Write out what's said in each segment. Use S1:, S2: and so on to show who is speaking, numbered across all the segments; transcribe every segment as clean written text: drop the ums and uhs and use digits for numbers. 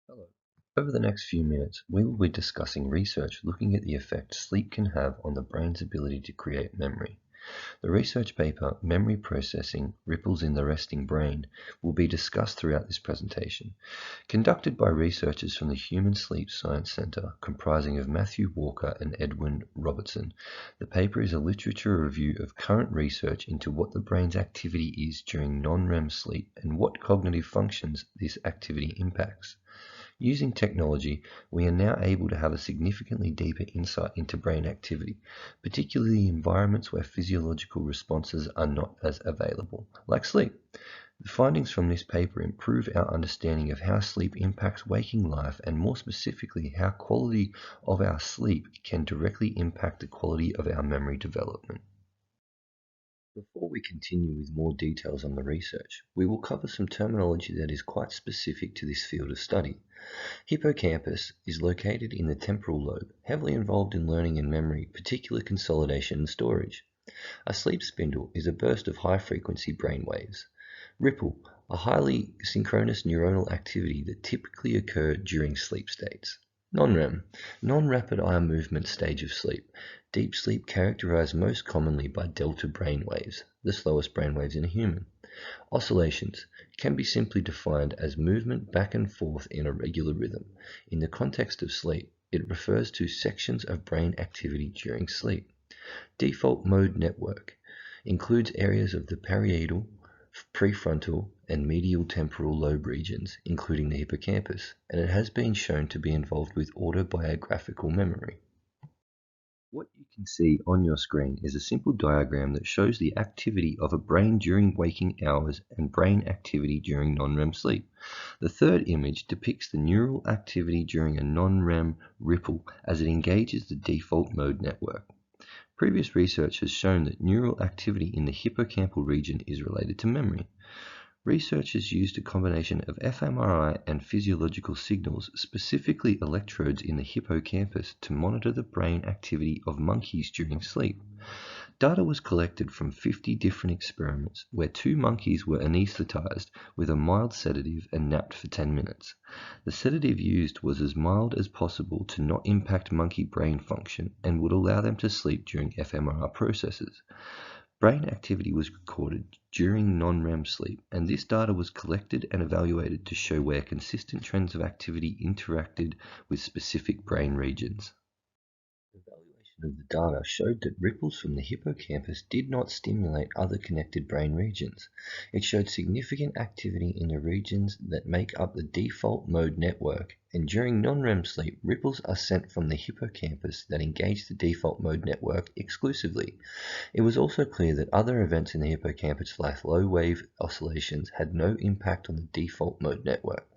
S1: Hello. Over the next few minutes, we will be discussing research looking at the effect sleep can have on the brain's ability to create memory. The research paper, Memory Processing, Ripples in the Resting Brain, will be discussed throughout this presentation. Conducted by researchers from the Human Sleep Science Center, comprising of Matthew Walker and Edwin Robertson, the paper is a literature review of current research into what the brain's activity is during non-REM sleep and what cognitive functions this activity impacts. Using technology, we are now able to have a significantly deeper insight into brain activity, particularly in environments where physiological responses are not as available, like sleep. The findings from this paper improve our understanding of how sleep impacts waking life and more specifically how quality of our sleep can directly impact the quality of our memory development. Before we continue with more details on the research, we will cover some terminology that is quite specific to this field of study. Hippocampus is located in the temporal lobe, heavily involved in learning and memory, particularly consolidation and storage. A sleep spindle is a burst of high-frequency brain waves. Ripple, a highly synchronous neuronal activity that typically occur during sleep states. Non-REM, non-rapid eye movement stage of sleep. Deep sleep characterized most commonly by delta brain waves, the slowest brain waves in a human. Oscillations can be simply defined as movement back and forth in a regular rhythm. In the context of sleep, it refers to sections of brain activity during sleep. Default mode network includes areas of the parietal, prefrontal, and medial temporal lobe regions, including the hippocampus, and it has been shown to be involved with autobiographical memory. What you can see on your screen is a simple diagram that shows the activity of a brain during waking hours and brain activity during non-REM sleep. The third image depicts the neural activity during a non-REM ripple as it engages the default mode network. Previous research has shown that neural activity in the hippocampal region is related to memory. Researchers used a combination of fMRI and physiological signals, specifically electrodes in the hippocampus, to monitor the brain activity of monkeys during sleep. Data was collected from 50 different experiments where 2 monkeys were anesthetized with a mild sedative and napped for 10 minutes. The sedative used was as mild as possible to not impact monkey brain function and would allow them to sleep during fMRI processes. Brain activity was recorded during non-REM sleep, and this data was collected and evaluated to show where consistent trends of activity interacted with specific brain regions. Evaluation of the data showed that ripples from the hippocampus did not stimulate other connected brain regions. It showed significant activity in the regions that make up the default mode network, and during non-REM sleep, ripples are sent from the hippocampus that engage the default mode network exclusively. It was also clear that other events in the hippocampus like low-wave oscillations had no impact on the default mode network.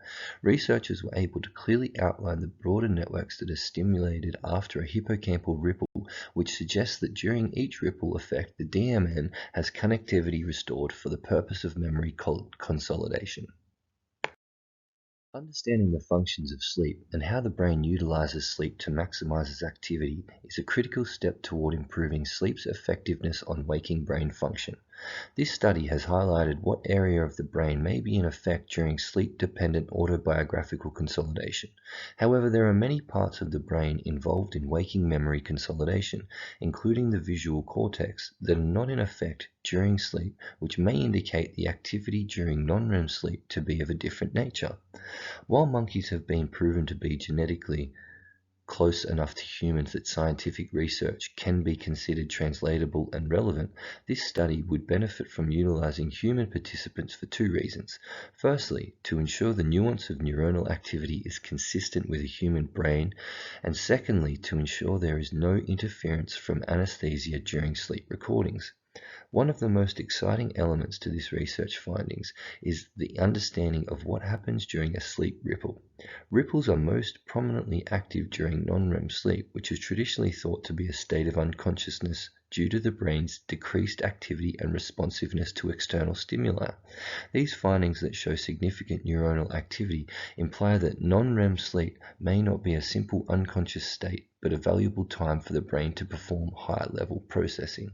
S1: Researchers were able to clearly outline the broader networks that are stimulated after a hippocampal ripple, which suggests that during each ripple effect, the DMN has connectivity restored for the purpose of memory consolidation. Understanding the functions of sleep and how the brain utilizes sleep to maximize its activity is a critical step toward improving sleep's effectiveness on waking brain function. This study has highlighted what area of the brain may be in effect during sleep-dependent autobiographical consolidation. However, there are many parts of the brain involved in waking memory consolidation, including the visual cortex, that are not in effect during sleep, which may indicate the activity during non-REM sleep to be of a different nature. While monkeys have been proven to be genetically close enough to humans that scientific research can be considered translatable and relevant, this study would benefit from utilizing human participants for 2 reasons. Firstly, to ensure the nuance of neuronal activity is consistent with a human brain, and secondly, to ensure there is no interference from anesthesia during sleep recordings. One of the most exciting elements to this research findings is the understanding of what happens during a sleep ripple. Ripples are most prominently active during non-REM sleep, which is traditionally thought to be a state of unconsciousness due to the brain's decreased activity and responsiveness to external stimuli. These findings that show significant neuronal activity imply that non-REM sleep may not be a simple unconscious state, but a valuable time for the brain to perform higher-level processing.